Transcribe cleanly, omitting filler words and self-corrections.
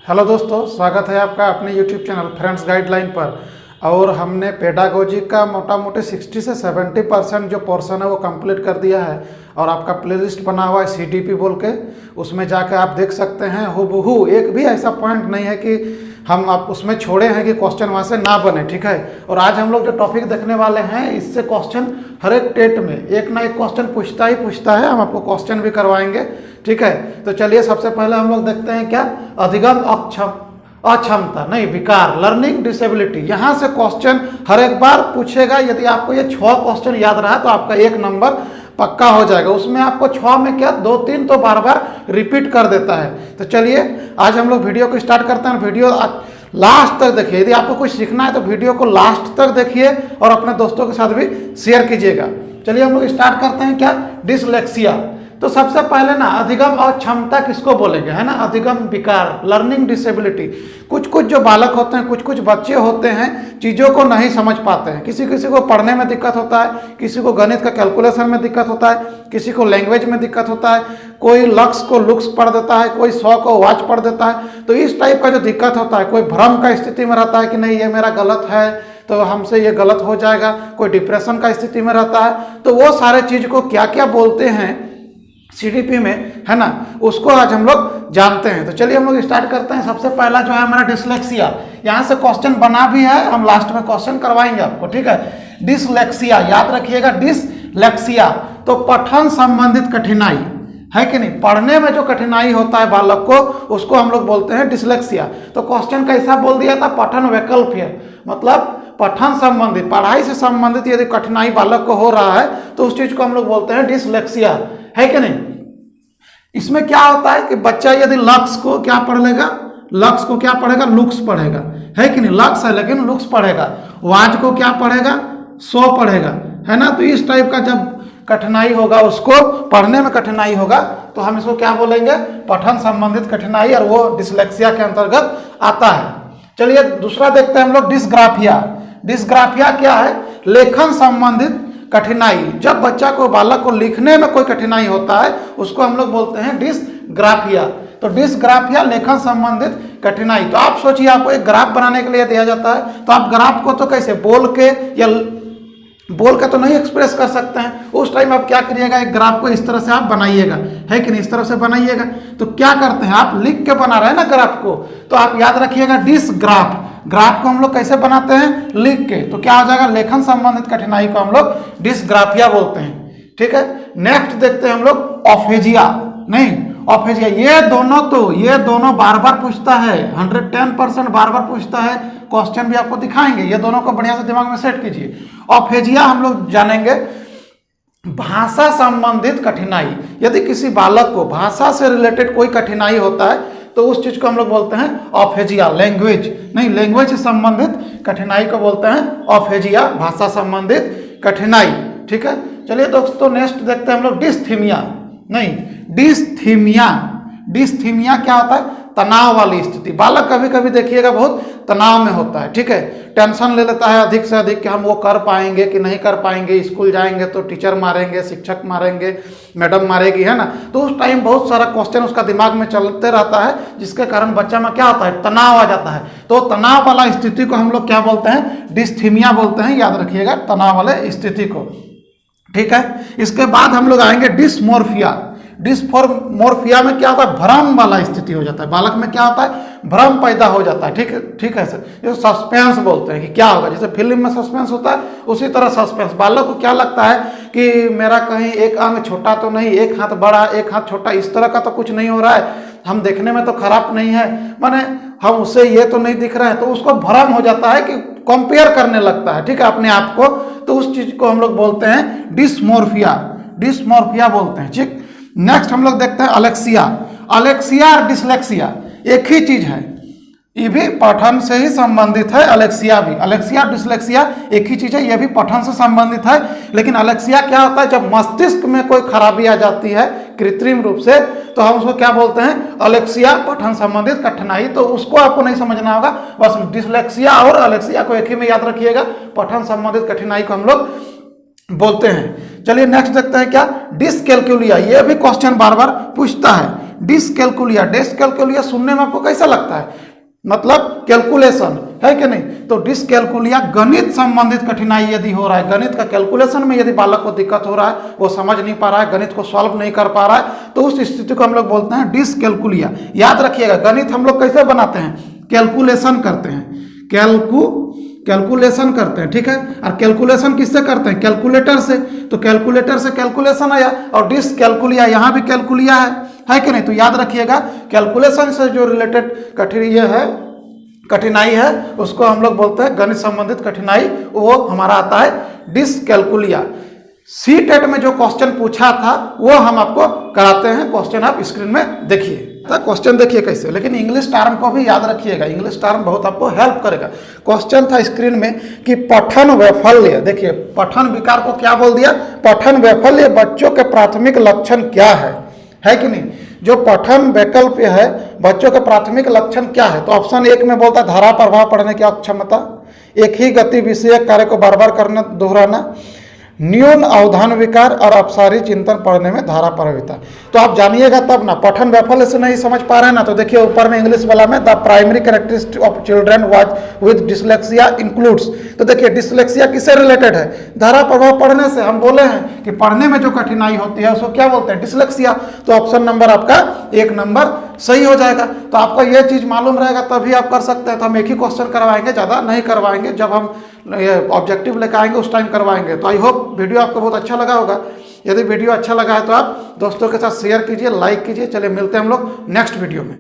Hello दोस्तों, स्वागत है आपका अपने यूट्यूब चैनल फ्रेंड्स गाइडलाइन पर। और हमने पेडागोजी का मोटा मोटी 60 से 70% जो पोर्शन है वो कंप्लीट कर दिया है। और आपका प्लेलिस्ट बना हुआ है CDP बोल के, उसमें जाकर आप देख सकते हैं। हूबहू एक भी ऐसा पॉइंट नहीं है कि हम आप उसमें छोड़े हैं कि क्वेश्चन वहाँ से ना बने, ठीक है। और आज हम लोग जो टॉपिक देखने वाले हैं, इससे क्वेश्चन हर एक टेट में एक ना एक क्वेश्चन पूछता ही पूछता है। हम आपको क्वेश्चन भी करवाएंगे, ठीक है। तो चलिए सबसे पहले हम लोग देखते हैं क्या अधिगम अक्षमता नहीं विकार लर्निंग डिसेबिलिटी। यहाँ से क्वेश्चन हर एक बार पूछेगा। यदि आपको ये 6 क्वेश्चन याद रहा तो आपका 1 नंबर पक्का हो जाएगा। उसमें आपको 6 में क्या 2-3 तो बार बार रिपीट कर देता है। तो चलिए आज हम लोग वीडियो को स्टार्ट करते हैं। वीडियो लास्ट तक देखिए। यदि आपको कुछ सीखना है तो वीडियो को लास्ट तक देखिए और अपने दोस्तों के साथ भी शेयर कीजिएगा। चलिए हम लोग स्टार्ट करते हैं क्या डिसलेक्सिया। तो सबसे पहले ना अधिगम अक्षमता किसको बोलेंगे, है ना। अधिगम विकार लर्निंग डिसेबिलिटी। कुछ कुछ जो बालक होते हैं, कुछ कुछ बच्चे होते हैं, चीज़ों को नहीं समझ पाते हैं। किसी किसी को पढ़ने में दिक्कत होता है, किसी को गणित का कैलकुलेशन में दिक्कत होता है, किसी को लैंग्वेज में दिक्कत होता है, कोई लक्स को लुक्स पढ़ देता है, कोई 100 को वाच पढ़ देता है। तो इस टाइप का जो दिक्कत होता है, कोई भ्रम का स्थिति में रहता है कि नहीं ये मेरा गलत है तो हमसे ये गलत हो जाएगा, कोई डिप्रेशन का स्थिति में रहता है। तो वो सारे चीज़ को क्या क्या बोलते हैं CDP में, है ना, उसको आज हम लोग जानते हैं। तो चलिए हम लोग स्टार्ट करते हैं। सबसे पहला जो है हमारा डिसलेक्सिया। यहाँ से क्वेश्चन बना भी है, हम लास्ट में क्वेश्चन करवाएंगे आपको, ठीक है। डिसलेक्सिया याद रखिएगा। डिसलेक्सिया तो पठन संबंधित कठिनाई है कि नहीं। पढ़ने में जो कठिनाई होता है बालक को, उसको हम लोग बोलते हैं डिसलेक्सिया। तो क्वेश्चन कैसा बोल दिया था, पठन वैकल्प्य, मतलब पठन संबंधित पढ़ाई से संबंधित यदि कठिनाई बालक को हो रहा है तो उस चीज को हम लोग बोलते हैं डिसलेक्सिया, है कि नहीं। इसमें क्या होता है कि बच्चा यदि लक्ष्य को क्या पढ़ लेगा, लक्ष्य को क्या पढ़ेगा, लुक्स पढ़ेगा, है कि नहीं। लक्ष्य है लेकिन लुक्स पढ़ेगा। वाज को क्या पढ़ेगा, 100 पढ़ेगा, है ना। तो इस टाइप का जब कठिनाई होगा, उसको पढ़ने में कठिनाई होगा, तो हम इसको क्या बोलेंगे, पठन संबंधित कठिनाई, और वो डिसलेक्सिया के अंतर्गत आता है। चलिए दूसरा देखते हैं हम लोग डिसग्राफिया। डिसग्राफिया क्या है, लेखन संबंधित कठिनाई। जब बच्चा को बालक को लिखने में कोई कठिनाई होता है उसको हम लोग बोलते हैं डिसग्राफिया। तो डिसग्राफिया लेखन संबंधित कठिनाई। तो आप सोचिए आपको एक ग्राफ बनाने के लिए दिया जाता है, तो आप ग्राफ को तो कैसे बोल के या बोल के तो नहीं एक्सप्रेस कर सकते हैं। उस टाइम आप क्या करिएगा, एक ग्राफ को इस तरह से आप बनाइएगा, है कि नहीं, इस तरह से बनाइएगा। तो क्या करते हैं, आप लिख के बना रहे हैं ना ग्राफ को, तो आप याद रखिएगा डिसग्राफ। ग्राफ को हम लोग कैसे बनाते हैं, लिख के। तो क्या हो जाएगा, लेखन संबंधित कठिनाई को हम लोग डिसग्राफिया बोलते हैं, ठीक है। नेक्स्ट देखते हैं हम लोग ऑफेजिया। नहीं, ऑफेजिया ये दोनों बार बार पूछता है, 110% बार बार पूछता है। क्वेश्चन भी आपको दिखाएंगे, ये दोनों को बढ़िया से दिमाग में सेट कीजिए। ऑफेजिया हम लोग जानेंगे भाषा संबंधित कठिनाई। यदि किसी बालक को भाषा से रिलेटेड कोई कठिनाई होता है तो उस चीज को हम लोग बोलते हैं ऑफेजिया। लैंग्वेज से संबंधित कठिनाई को बोलते हैं ऑफेजिया, भाषा संबंधित कठिनाई, ठीक है। चलिए दोस्तों नेक्स्ट देखते हैं हम लोग डिस्थीमिया। नहीं, डिस्थीमिया क्या होता है, तनाव वाली स्थिति। बालक कभी कभी देखिएगा बहुत तनाव में होता है, ठीक है। टेंशन ले लेता है अधिक से अधिक कि हम वो कर पाएंगे कि नहीं कर पाएंगे, स्कूल जाएंगे तो टीचर मारेंगे, शिक्षक मारेंगे, मैडम मारेगी, है ना। तो उस टाइम बहुत सारा क्वेश्चन उसका दिमाग में चलते रहता है, जिसके कारण बच्चा में क्या होता है, तनाव आ जाता है। तो तनाव वाला स्थिति को हम लोग क्या बोलते हैं, डिस्थीमिया बोलते हैं। याद रखिएगा तनाव वाले स्थिति को, ठीक है। इसके बाद हम लोग आएंगे डिसमोर्फिया। डिसमोर्फिया में क्या होता है, भ्रम वाला स्थिति हो जाता है। बालक में क्या होता है, भ्रम पैदा हो जाता है, ठीक है सर। ये सस्पेंस बोलते हैं कि क्या होगा, जैसे फिल्म में सस्पेंस होता है उसी तरह सस्पेंस। बालक को क्या लगता है कि मेरा कहीं एक अंग छोटा तो नहीं, एक हाथ बड़ा एक हाथ छोटा, इस तरह का तो कुछ नहीं हो रहा है, हम देखने में तो खराब नहीं है, माने हम उसे ये तो नहीं दिख रहा है। तो उसको भ्रम हो जाता है कि कंपेयर करने लगता है, ठीक है, अपने आप को। तो उस चीज को हम लोग बोलते हैं डिसमोर्फिया बोलते हैं, ठीक। नेक्स्ट हम लोग देखते हैं अलेक्सिया और डिसलेक्सिया एक ही चीज है, ये भी पठन से ही संबंधित है। अलेक्सिया और डिसलेक्सिया एक ही चीज है, ये भी पठन से संबंधित है। लेकिन अलेक्सिया क्या होता है, जब मस्तिष्क में कोई खराबी आ जाती है कृत्रिम रूप से, तो हम उसको क्या बोलते हैं, अलेक्सिया, पठन संबंधित कठिनाई। तो उसको आपको नहीं समझना होगा, बस डिसलेक्सिया और अलेक्सिया को एक ही में याद रखिएगा। पठन संबंधित कठिनाई को हम लोग बोलते हैं। चलिए नेक्स्ट देखते हैं क्या डिसकैलकुलिया। ये भी क्वेश्चन बार बार पूछता है। डिसकैलकुलिया। डिसकैलकुलिया सुनने में आपको कैसा लगता है, मतलब कैलकुलेशन है कि नहीं। तो डिसकैलकुलिया गणित संबंधित कठिनाई यदि हो रहा है, गणित का कैलकुलेशन में यदि बालक को दिक्कत हो रहा है, वो समझ नहीं पा रहा है, गणित को सॉल्व नहीं कर पा रहा है, तो उस स्थिति को हम लोग बोलते हैं डिसकैलकुलिया। याद रखिएगा, गणित हम लोग कैसे बनाते हैं, कैलकुलेशन करते हैं, कैलकुलेशन करते हैं, ठीक है। और कैलकुलेशन किससे करते हैं, कैलकुलेटर से। तो कैलकुलेटर से कैलकुलेशन आया, और डिसकैलकुलिया, यहाँ भी कैलकुलिया है कि नहीं। तो याद रखिएगा, कैलकुलेशन से जो रिलेटेड कठिनाई है उसको हम लोग बोलते हैं गणित संबंधित कठिनाई, वो हमारा आता है डिसकैलकुलिया। सीटेट में जो क्वेश्चन पूछा था वो हम आपको कराते हैं, क्वेश्चन आप स्क्रीन में देखिए। क्वेश्चन देखिए कैसे, लेकिन इंग्लिश टर्म को भी याद रखिएगा, इंग्लिश टर्म बहुत आपको हेल्प करेगा। क्वेश्चन था स्क्रीन में कि पठन वैफल्य, देखिए पठन विकार को क्या बोल दिया, पठन वैफल्य बच्चों के प्राथमिक लक्षण क्या है कि नहीं। जो पठन वैकल्प है, बच्चों के प्राथमिक लक्षण क्या है, तो ऑप्शन 1 में बोलता है धारा प्रभाव पढ़ने की अक्षमता, एक ही गति विषयक कार्य को बार बार करना, दोहराना, न्यून अवधान विकार और अपसारी चिंतन पढ़ने में धारा प्रभाविता। तो आप जानिएगा तब ना, पठन वैफल्य से नहीं समझ पा रहे हैं ना, तो देखिए ऊपर में इंग्लिश वाला में the primary characteristic of children was with dyslexia includes. तो देखिए डिसलेक्सिया किससे रिलेटेड है, धारा प्रभाव पढ़ने से। हम बोले हैं कि पढ़ने में जो कठिनाई होती है उसको क्या बोलते हैं, डिसलेक्सिया। तो ऑप्शन नंबर आपका 1 नंबर सही हो जाएगा। तो आपको यह चीज मालूम रहेगा तभी आप कर सकते हैं। तो हम एक ही क्वेश्चन करवाएंगे, ज़्यादा नहीं करवाएंगे, जब हम ऑब्जेक्टिव लेकर आएंगे उस टाइम करवाएंगे। तो आई होप वीडियो आपको बहुत अच्छा लगा होगा। यदि वीडियो अच्छा लगा है तो आप दोस्तों के साथ शेयर कीजिए, लाइक कीजिए। चलिए मिलते हैं हम लोग नेक्स्ट वीडियो में।